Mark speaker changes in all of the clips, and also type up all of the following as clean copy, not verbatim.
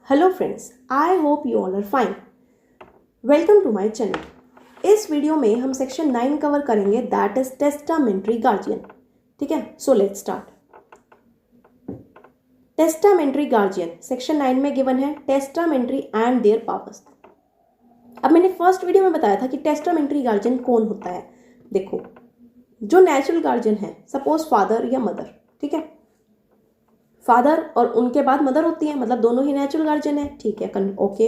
Speaker 1: Hello friends, I hope you all are fine. Welcome to my channel. इस video में हम section 9 cover करेंगे, that is testamentary guardian. ठीक है, so let's start. Testamentary guardian section 9 में given है testamentary and there powers. अब मैंने फर्स्ट वीडियो में बताया था कि टेस्टामेंट्री गार्जियन कौन होता है। देखो, जो नेचुरल गार्जियन है, सपोज फादर या मदर, ठीक है, फादर और उनके बाद मदर होती है, मतलब दोनों ही नेचुरल गार्जियन है। ठीक है, ओके।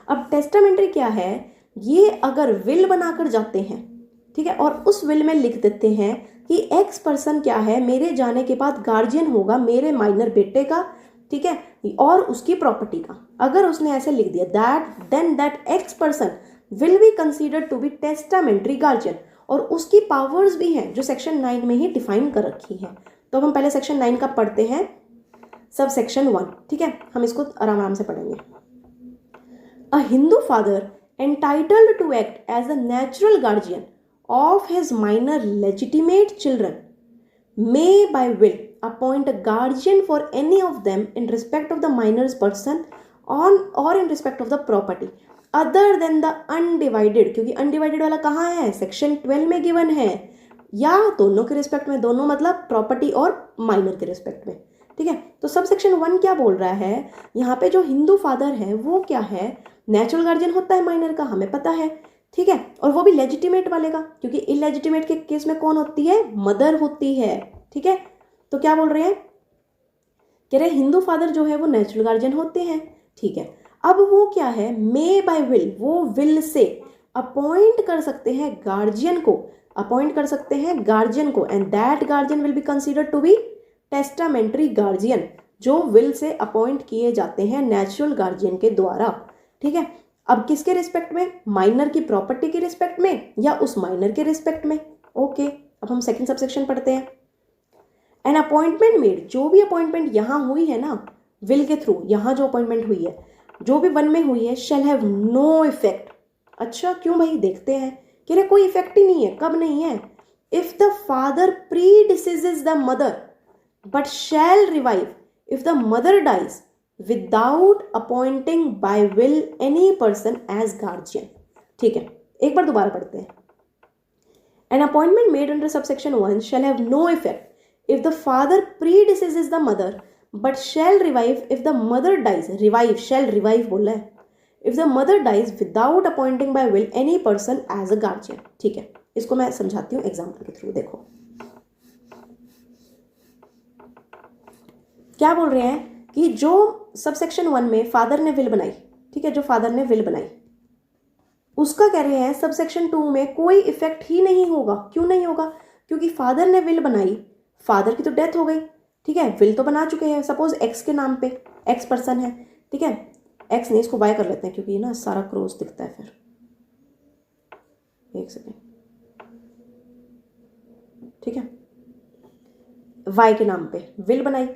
Speaker 1: अब टेस्टामेंट्री क्या है? ये अगर विल बनाकर जाते हैं, ठीक है, और उस विल में लिख देते हैं कि एक्स पर्सन क्या है, मेरे जाने के बाद गार्जियन होगा मेरे माइनर बेटे का, ठीक है, और उसकी प्रॉपर्टी का। अगर उसने ऐसे लिख दिया that x person will be considered to be testamentary guardian, और उसकी पावर्स भी हैं जो सेक्शन 9 में ही डिफाइन कर रखी है। तो अब हम पहले सेक्शन 9 का पढ़ते हैं, सब सेक्शन 1। ठीक है, हम इसको आराम आराम से पढ़ेंगे। A Hindu father entitled to act as a natural guardian of his minor legitimate children may by will appoint a guardian for any of them in respect of the minor's person on और in respect of the property other than the undivided, क्योंकि undivided वाला कहाँ है? Section 12 में given है, या दोनों के रिस्पेक्ट में, दोनों मतलब प्रॉपर्टी और माइनर के रिस्पेक्ट में। ठीक है, तो सब सेक्शन 1 क्या बोल रहा है? यहाँ पे जो हिंदू फादर है वो क्या है? नेचुरल गार्जियन होता है माइनर का, हमें पता है। ठीक है, और वो भी लेजिटिमेट वाले का, क्योंकि इलेजिटिमेट के केस में कौन होती है? मदर होती है। ठीक है, तो क्या बोल रहे हैं? कह रहे हिंदू फादर जो है वो नेचुरल गार्जियन होते हैं। ठीक है, अब वो क्या है? मे बाय विल, वो विल से अपॉइंट कर सकते हैं गार्जियन को, अपॉइंट कर सकते हैं गार्जियन को, and that guardian will be considered to be testamentary guardian, जो विल से अपॉइंट किए जाते हैं नेचुरल गार्जियन के द्वारा। ठीक है, अब किसके रिस्पेक्ट में? माइनर की प्रॉपर्टी के रिस्पेक्ट में या उस माइनर के रिस्पेक्ट में। ओके, अब हम सेकंड सबसेक्शन पढ़ते हैं। एन अपॉइंटमेंट मेड, जो भी अपॉइंटमेंट यहाँ हुई है ना विल के थ्रू, यहाँ जो अपॉइंटमेंट हुई है, जो भी वन में हुई है, शैल हैव नो इफेक्ट। अच्छा, क्यों भाई? देखते हैं। कह रहे कोई इफेक्ट ही नहीं है। कब नहीं है? If the father predeceases the mother but shall revive if the mother dies without appointing by will any person as guardian। ठीक है, एक बार दोबारा पढ़ते हैं। An appointment made under subsection 1 shall have no effect if the father predeceases the mother but shall revive if the mother dies। revive, shall revive बोला है। if the mother dies without appointing by will any person as a guardian। ठीक है, इसको मैं समझाती हूँ example के through. देखो क्या बोल रहे हैं कि जो सबसेक्शन 1 में फादर ने विल बनाई, ठीक है, जो फादर ने विल बनाई उसका कह रहे हैं सबसेक्शन 2 में कोई इफेक्ट ही नहीं होगा। क्यों नहीं होगा? क्योंकि फादर ने विल बनाई, फादर की तो डेथ हो गई। ठीक है, विल तो बना चुके हैं, सपोज एक्स के नाम पे, एक्स पर्सन है। ठीक है, एक्स नहीं, इसको वाई कर लेते हैं क्योंकि ना सारा क्रॉस दिखता है फिर। एक सेकेंड, ठीक है, वाई के नाम पे विल बनाई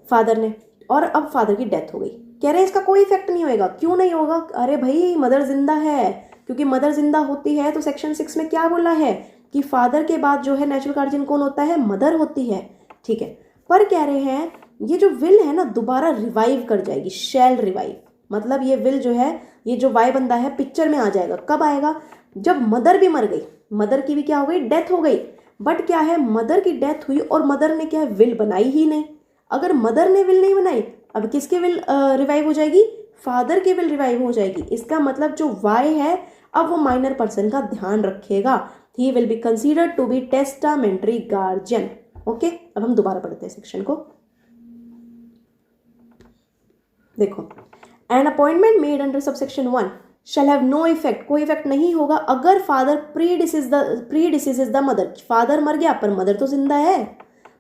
Speaker 1: फादर ने, और अब फादर की डेथ हो गई। कह रहे हैं इसका कोई इफेक्ट नहीं होएगा। क्यों नहीं होगा? अरे भाई मदर जिंदा है, क्योंकि मदर जिंदा होती है तो सेक्शन 6 में क्या बोला है कि फादर के बाद जो है नेचुरल गार्जियन कौन होता है? मदर होती है। ठीक है, पर कह रहे हैं ये जो विल है ना दोबारा रिवाइव कर जाएगी, शैल रिवाइव, मतलब ये विल जो है, ये जो वाई बंदा है पिक्चर में आ जाएगा। कब आएगा? जब मदर भी मर गई, मदर की भी क्या हो गई? डेथ हो गई। बट क्या है, मदर की डेथ हुई और मदर ने क्या है? विल बनाई ही नहीं। अगर मदर ने विल नहीं बनाई, अब किसकी विल रिवाइव हो जाएगी? फादर की विल रिवाइव हो जाएगी। इसका मतलब जो वाई है अब वो माइनर पर्सन का ध्यान रखेगा। He will be considered to be testamentary guardian. Okay, अब हम दोबारा पढ़ते हैं सेक्शन को। देखो, an appointment made under subsection 1 shall have no effect, कोई इफेक्ट नहीं होगा अगर father predeceases the mother, father मर गया पर मदर तो जिंदा है,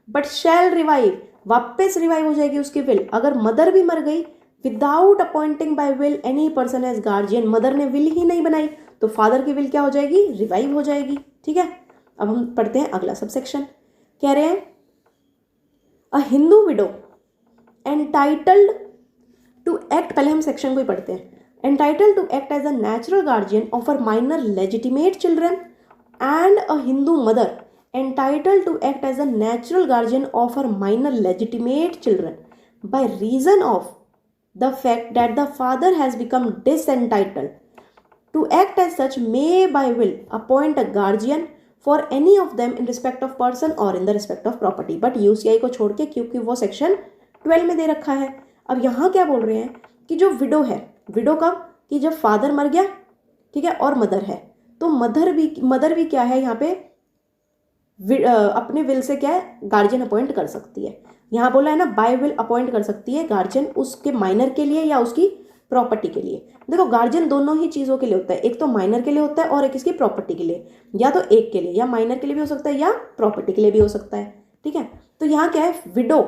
Speaker 1: बट शैल रिवाइव, वापस रिवाइव हो जाएगी उसकी विल। अगर मदर भी मर गई, without appointing by will any person as guardian, mother ने विल ही नहीं बनाई तो फादर की विल क्या हो जाएगी? रिवाइव हो जाएगी। ठीक है, अब हम पढ़ते हैं अगला सबसेक्शन। कह रहे हैं a Hindu widow entitled to act, पहले हम सेक्शन को ही पढ़ते हैं। Entitled to act as a natural guardian of her minor legitimate children and a Hindu mother entitled to act as a natural guardian of her minor legitimate children by reason of the fact that the father has become disentitled to act as such may by will appoint a guardian for any of them in respect of person और in the respect of property. But UCI को छोड़ के, क्योंकि वो section 12 में दे रखा है। अब यहाँ क्या बोल रहे हैं कि जो विडो है, विडो कब, कि जब फादर मर गया, ठीक है, और मदर है, तो मदर भी क्या है यहाँ पे अपने विल से क्या है, गार्जियन अपॉइंट कर सकती है। यहाँ बोला है ना बाय विल अपॉइंट कर सकती है गार्जियन उसके माइनर के लिए या उसकी प्रॉपर्टी के लिए। देखो गार्जियन दोनों ही चीज़ों के लिए होता है, एक तो माइनर के लिए होता है और एक इसकी प्रॉपर्टी के लिए, या तो एक के लिए, या माइनर के लिए भी हो सकता है या प्रॉपर्टी के लिए भी हो सकता है, ठीक है। तो यहाँ क्या है, विडो,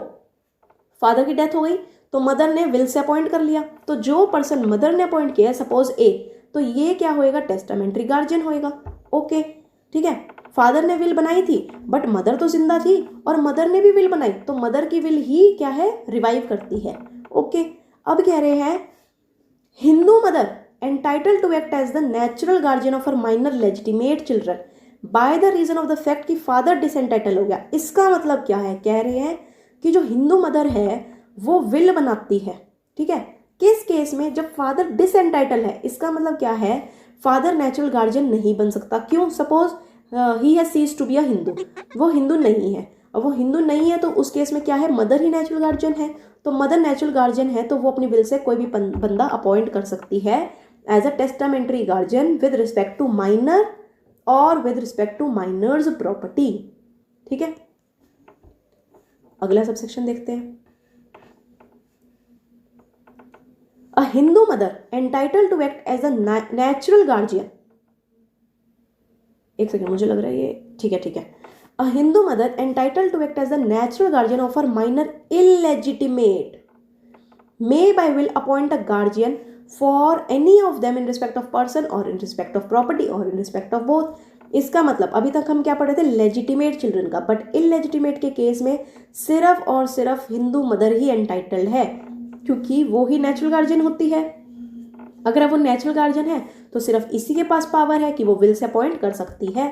Speaker 1: फादर की डेथ हो गई तो मदर ने विल से अपॉइंट कर लिया, तो जो पर्सन मदर ने अपॉइंट किया, सपोज ए, तो ये क्या होएगा, टेस्टामेंट्री गार्जियन होएगा। ओके, ठीक है। फादर ने विल बनाई थी बट मदर तो जिंदा थी और मदर ने भी विल बनाई, तो मदर की विल ही क्या है, रिवाइव करती है। ओके, अब कह रहे हैं Hindu mother entitled to act as the natural guardian of her minor legitimate children by the reason of the fact कि फादर डिसएंटाइटल हो गया। इसका मतलब क्या है, कह रहे हैं कि जो हिंदू मदर है वो विल बनाती है, ठीक है, किस केस में, जब फादर डिसएंटाइटल है। इसका मतलब क्या है, फादर नेचुरल गार्जियन नहीं बन सकता। क्यों, suppose he has ceased to be a Hindu, वो हिंदू नहीं है, अब वो हिंदू नहीं है तो उस केस में क्या है, मदर ही नेचुरल गार्जियन है। तो मदर नेचुरल गार्जियन है तो वो अपनी विल से कोई भी बंदा अपॉइंट कर सकती है as a testamentary guardian with respect to minor और with respect to minor's property, ठीक है। अगला सबसेक्शन देखते हैं। A Hindu mother entitled to act as a natural guardian, एक सेकेंड, मुझे लग रहा है ये ठीक है। A Hindu mother entitled to act as the natural guardian of her minor illegitimate may by will appoint a guardian for any of them in respect of person or in respect of property or in respect of both। इसका मतलब अभी तक हम क्या पढ़े थे, legitimate children का, but illegitimate के केस में सिर्फ और सिर्फ हिंदू मदर ही एंटाइटल्ड है, क्योंकि वो ही नेचुरल गार्जियन होती है। अगर वो नेचुरल गार्जियन है तो सिर्फ इसी के पास पावर है कि वो विल से अपॉइंट कर सकती है,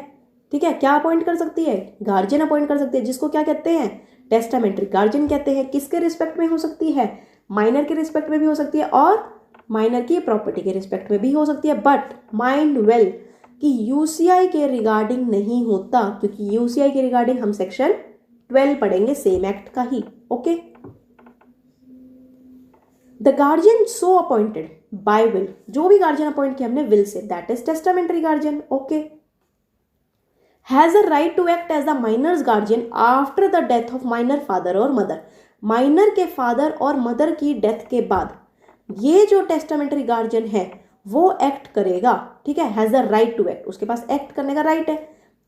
Speaker 1: ठीक है। क्या अपॉइंट कर सकती है, गार्जियन अपॉइंट कर सकती है, जिसको क्या कहते हैं, टेस्टामेंट्री गार्जियन कहते हैं। किसके रिस्पेक्ट में हो सकती है, माइनर के रिस्पेक्ट में भी हो सकती है और माइनर की प्रॉपर्टी के रिस्पेक्ट में भी हो सकती है। बट माइंड वेल कि यूसीआई के रिगार्डिंग नहीं होता, क्योंकि यूसीआई के रिगार्डिंग हम सेक्शन 12 पढ़ेंगे सेम एक्ट का ही। Okay, the guardian so appointed by will, जो भी गार्जियन अपॉइंट किया हमने विल से, that is testamentary guardian. Okay, has a right to act as the minor's guardian after the death of minor father और mother. Minor के father और mother की death के बाद ये जो टेस्टामेंट्री गार्जियन है वो एक्ट करेगा, ठीक है। Has the right to act, उसके पास एक्ट करने का राइट है,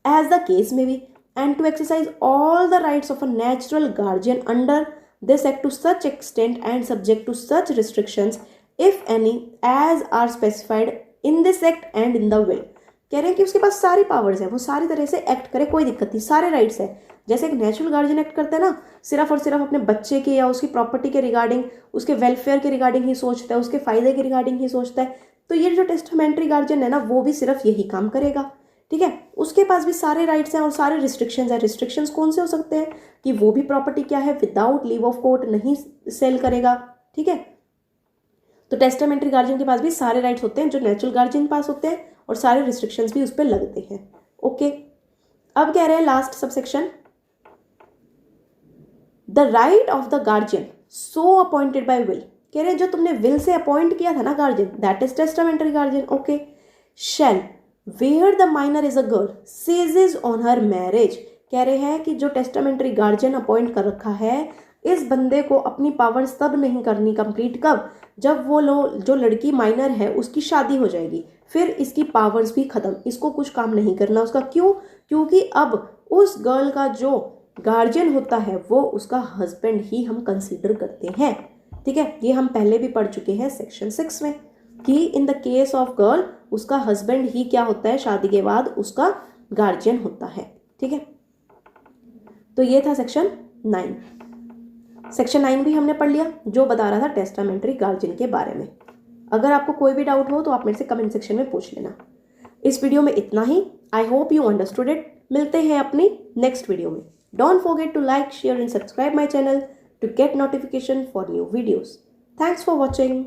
Speaker 1: एज द केस में भी, and to exercise all the rights of a natural guardian under this act to such extent and subject to such restrictions if any as are specified in this act and in the will. कह रहे हैं कि उसके पास सारी powers है, वो सारी तरह से एक्ट करे, कोई दिक्कत नहीं, सारे राइट्स है। जैसे एक नेचुरल गार्जियन एक्ट करता है ना, सिर्फ और सिर्फ अपने बच्चे के या उसकी प्रॉपर्टी के रिगार्डिंग, उसके वेलफेयर के रिगार्डिंग ही सोचता है, उसके फायदे के रिगार्डिंग ही सोचता है, तो ये जो टेस्टामेंट्री गार्जियन है ना वो भी सिर्फ यही काम करेगा, ठीक है। उसके पास भी सारे राइट्स हैं और सारे रिस्ट्रिक्शंस हैं। रिस्ट्रिक्शंस कौन से हो सकते हैं, कि वो भी प्रॉपर्टी क्या है, विदाउट लीव ऑफ कोर्ट नहीं सेल करेगा, ठीक है। तो टेस्टामेंट्री गार्जियन के पास भी सारे राइट्स होते हैं जो नेचुरल गार्जियन के पास होते हैं, और सारे रिस्ट्रिक्शंस भी उस पर लगते हैं। ओके, अब कह रहे हैं last subsection, the right of the guardian so appointed by will. कह रहे हैं जो तुमने विल से अपॉइंट किया था ना guardian, that is testamentary guardian. Okay, shall where the minor is a girl ceases on her marriage. कह रहे हैं कि जो टेस्टामेंट्री गार्जियन अपॉइंट कर रखा है, इस बंदे को अपनी पावर्स तब नहीं करनी कंप्लीट, कब, जब वो जो लड़की माइनर है उसकी शादी हो जाएगी, फिर इसकी पावर्स भी खत्म, इसको कुछ काम नहीं करना उसका। क्यों, क्योंकि अब उस गर्ल का जो गार्जियन होता है वो उसका हस्बैंड ही हम कंसीडर करते हैं, ठीक है। ये हम पहले भी पढ़ चुके हैं सेक्शन 6 में कि in the case of girl उसका हस्बैंड ही क्या होता है, शादी के बाद उसका गार्जियन होता है, ठीक है। तो ये था सेक्शन 9। सेक्शन 9 भी हमने पढ़ लिया जो बता रहा था टेस्टामेंट्री गार्जियन के बारे में। अगर आपको कोई भी डाउट हो तो आप मेरे से कमेंट सेक्शन में पूछ लेना। इस वीडियो में इतना ही। I hope you understood it. मिलते हैं अपनी नेक्स्ट वीडियो में। Don't forget to like, share and subscribe my channel to get notification for new videos. Thanks for watching.